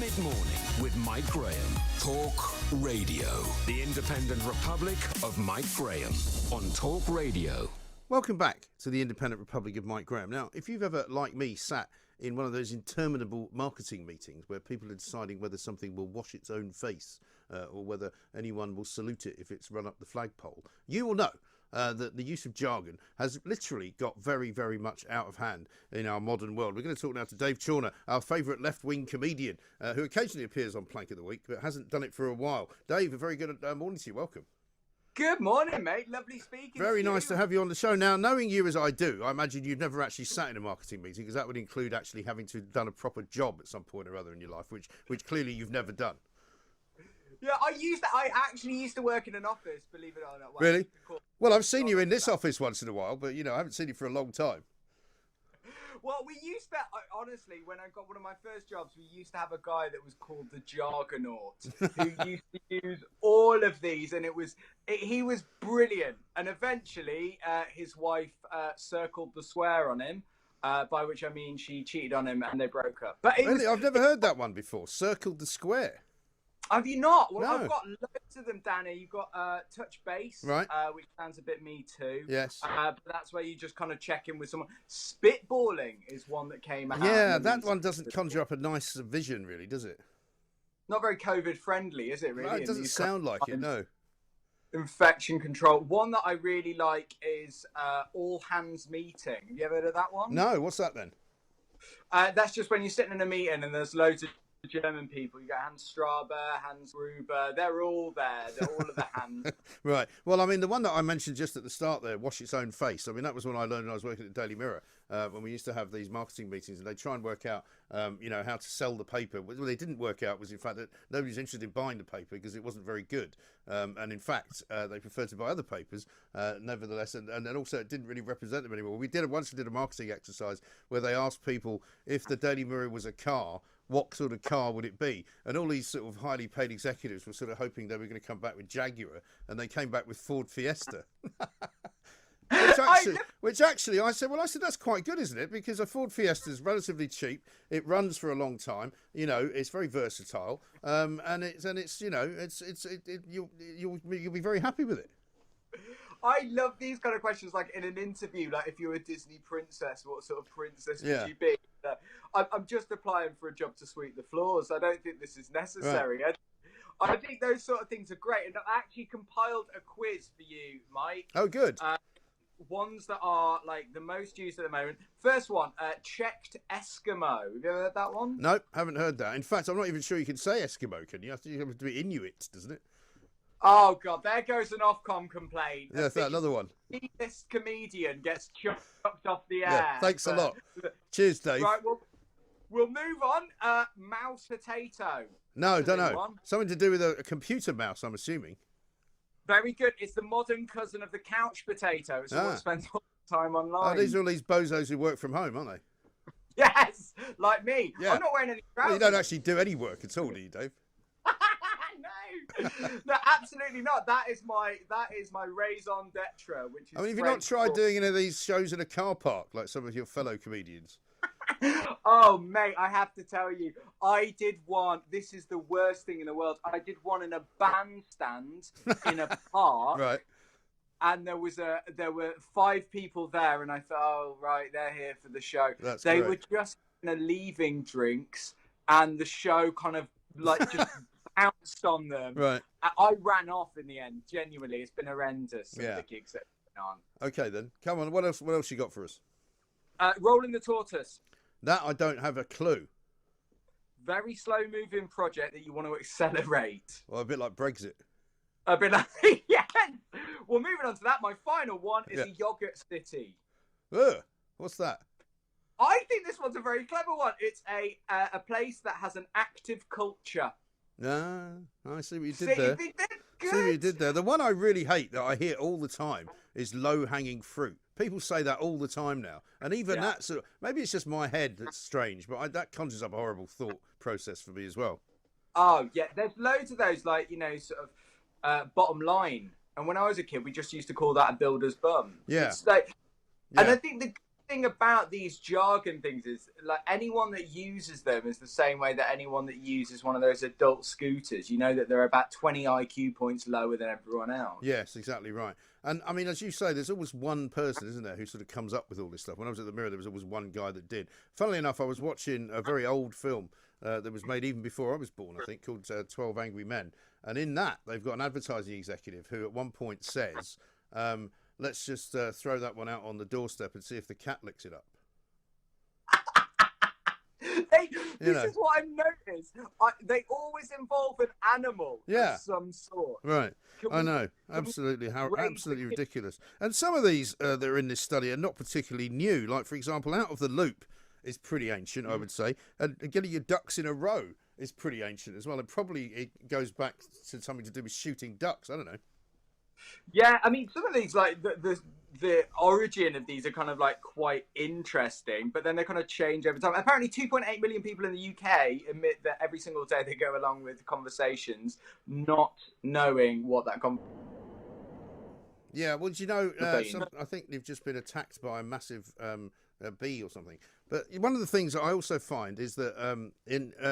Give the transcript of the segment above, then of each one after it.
Mid-morning with Mike Graham. Talk Radio. The Independent Republic of Mike Graham on Talk Radio. Welcome back to the Independent Republic of Mike Graham. Now, if you've ever, like me, sat in one of those interminable marketing meetings where people are deciding whether something will wash its own face or whether anyone will salute it if it's run up the flagpole, you will know that the use of jargon has literally got very, very much out of hand in our modern world. We're going to talk now to Dave Chawner, our favourite left-wing comedian, who occasionally appears on Plank of the Week, but hasn't done it for a while. Dave, a very good morning to you. Welcome. Good morning, mate. Lovely speaking to you. Very nice to have you on the show. Now, knowing you as I do, I imagine you've never actually sat in a marketing meeting, because that would include actually having to have done a proper job at some point or other in your life, which clearly you've never done. Yeah, I actually used to work in an office, believe it or not. Really? Well, I've seen you in this office once in a while, but, I haven't seen you for a long time. Well, we used to, honestly, when I got one of my first jobs, we used to have a guy that was called the Jargonaut, who used to use all of these, and he was brilliant. And eventually, his wife circled the swear on him, by which I mean she cheated on him and they broke up. But Really? I've never heard that one before. Circled the square. Have you not? Well, No. I've got loads of them, Danny. You've got touch base, Right. Which sounds a bit me too. Yes. But that's where you just kind of check in with someone. Spitballing is one that came out. Yeah, that one doesn't conjure up a nice vision, really, does it? Not very COVID friendly, is it? Really? No, it doesn't sound like it. No. Infection control. One that I really like is all hands meeting. Have you ever heard of that one? No. What's that then? That's just when you're sitting in a meeting and there's loads of German people. You got Hans Straber, Hans Gruber. They're all there. They're all of the hands. Right. Well, I mean, the one that I mentioned just at the start there, wash its own face. I mean, that was when I learned when I was working at the Daily Mirror, when we used to have these marketing meetings and they try and work out, how to sell the paper. What they didn't work out was, in fact, that nobody's interested in buying the paper because it wasn't very good. And in fact, they preferred to buy other papers, nevertheless. And then also it didn't really represent them anymore. We did a marketing exercise where they asked people if the Daily Mirror was a car, what sort of car would it be? And all these sort of highly paid executives were sort of hoping they were going to come back with Jaguar, and they came back with Ford Fiesta. Which actually, I said, that's quite good, isn't it? Because a Ford Fiesta is relatively cheap. It runs for a long time. It's very versatile, and you'll be very happy with it. I love these kind of questions, like in an interview, like if you're a Disney princess, what sort of princess would you be? I'm just applying for a job to sweep the floors. I don't think this is necessary. Right. I think those sort of things are great. And I actually compiled a quiz for you, Mike. Oh, good. Ones that are like the most used at the moment. First one, checked Eskimo. Have you ever heard that one? Nope, haven't heard that. In fact, I'm not even sure you can say Eskimo, can you? You have to be Inuit, doesn't it? Oh, God, there goes an Ofcom complaint. Yeah, another one. This comedian gets chucked off the air. Yeah, thanks a lot. Cheers, Dave. Right, we'll move on. Mouse potato. No, don't know. One. Something to do with a computer mouse, I'm assuming. Very good. It's the modern cousin of the couch potato. It's what spends all the time online. Oh, these are all these bozos who work from home, aren't they? Yes, like me. Yeah. I'm not wearing any trousers. Well, you don't actually do any work at all, do you, Dave? No, absolutely not. That is my raison d'etre, which is. I mean, have you not tried doing any of these shows in a car park like some of your fellow comedians? Oh, mate, I have to tell you, I did one. This is the worst thing in the world. I did one in a bandstand in a park, right? And there were 5 people there, and I thought, oh, right, they're here for the show. They were just leaving drinks, and the show kind of like just. Pounced on them. Right. I ran off in the end. Genuinely, it's been horrendous. The gigs that have been on. Okay, then. Come on. What else you got for us? Rolling the Tortoise. That I don't have a clue. Very slow-moving project that you want to accelerate. Well, a bit like Brexit. A bit like yes. Well, moving on to that, my final one is a yogurt city. What's that? I think this one's a very clever one. It's a place that has an active culture. I see what you did there. See what you did there. The one I really hate that I hear all the time is low-hanging fruit. People say that all the time now, and even that sort of, maybe it's just my head that's strange, but that conjures up a horrible thought process for me as well. Oh yeah, there's loads of those, like sort of bottom line. And when I was a kid, we just used to call that a builder's bum. Yeah. It's like, and I think the thing about these jargon things is, like, anyone that uses them is the same way that anyone that uses one of those adult scooters. You know that they're about 20 IQ points lower than everyone else. Yes, exactly right. And I mean, as you say, there's always one person, isn't there, who sort of comes up with all this stuff. When I was at the Mirror, there was always one guy that did. Funnily enough, I was watching a very old film that was made even before I was born, I think, called 12 Angry Men. And in that, they've got an advertising executive who at one point says, let's just throw that one out on the doorstep and see if the cat licks it up. This is what I've noticed. They always involve an animal of some sort. Right. I know. Absolutely. Absolutely ridiculous. And some of these that are in this study are not particularly new. Like, for example, Out of the Loop is pretty ancient, I would say. And getting your ducks in a row is pretty ancient as well. And probably it goes back to something to do with shooting ducks. I don't know. Yeah, I mean, some of these, like, the origin of these are kind of, like, quite interesting, but then they kind of change over time. Apparently 2.8 million people in the UK admit that every single day they go along with conversations not knowing what that Yeah, well, do you know, I think they've just been attacked by a massive bee or something. But one of the things that I also find is that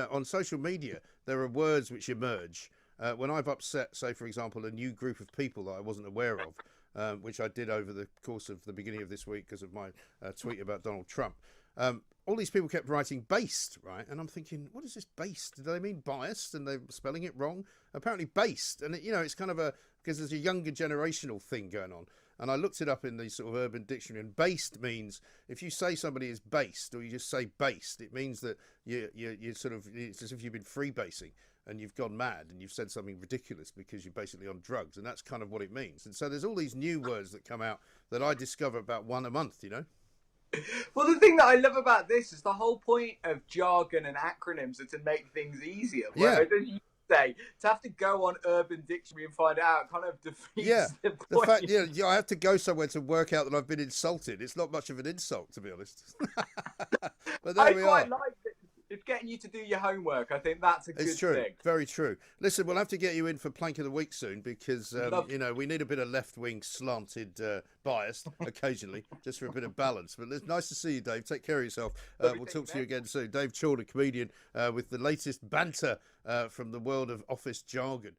on social media, there are words which emerge when I've upset, say, for example, a new group of people that I wasn't aware of, which I did over the course of the beginning of this week because of my tweet about Donald Trump. All these people kept writing based, right? And I'm thinking, what is this based? Do they mean biased? And they're spelling it wrong? Apparently based. And, it's kind of because there's a younger generational thing going on. And I looked it up in the sort of Urban Dictionary, and based means if you say somebody is based or you just say based, it means that you sort of, it's as if you've been freebasing and you've gone mad and you've said something ridiculous because you're basically on drugs. And that's kind of what it means. And so there's all these new words that come out that I discover about one a month, Well, the thing that I love about this is the whole point of jargon and acronyms are to make things easier. Whereas, as you say, to have to go on Urban Dictionary and find out kind of defeats the point. The fact, I have to go somewhere to work out that I've been insulted. It's not much of an insult, to be honest. But there we are. I quite like it. It's getting you to do your homework. I think that's a good thing. It's true. Very true. Listen, we'll have to get you in for Plank of the Week soon because, we need a bit of left-wing slanted bias occasionally just for a bit of balance. But it's nice to see you, Dave. Take care of yourself. We'll talk to you again soon. Dave Chawner, comedian, with the latest banter from the world of office jargon.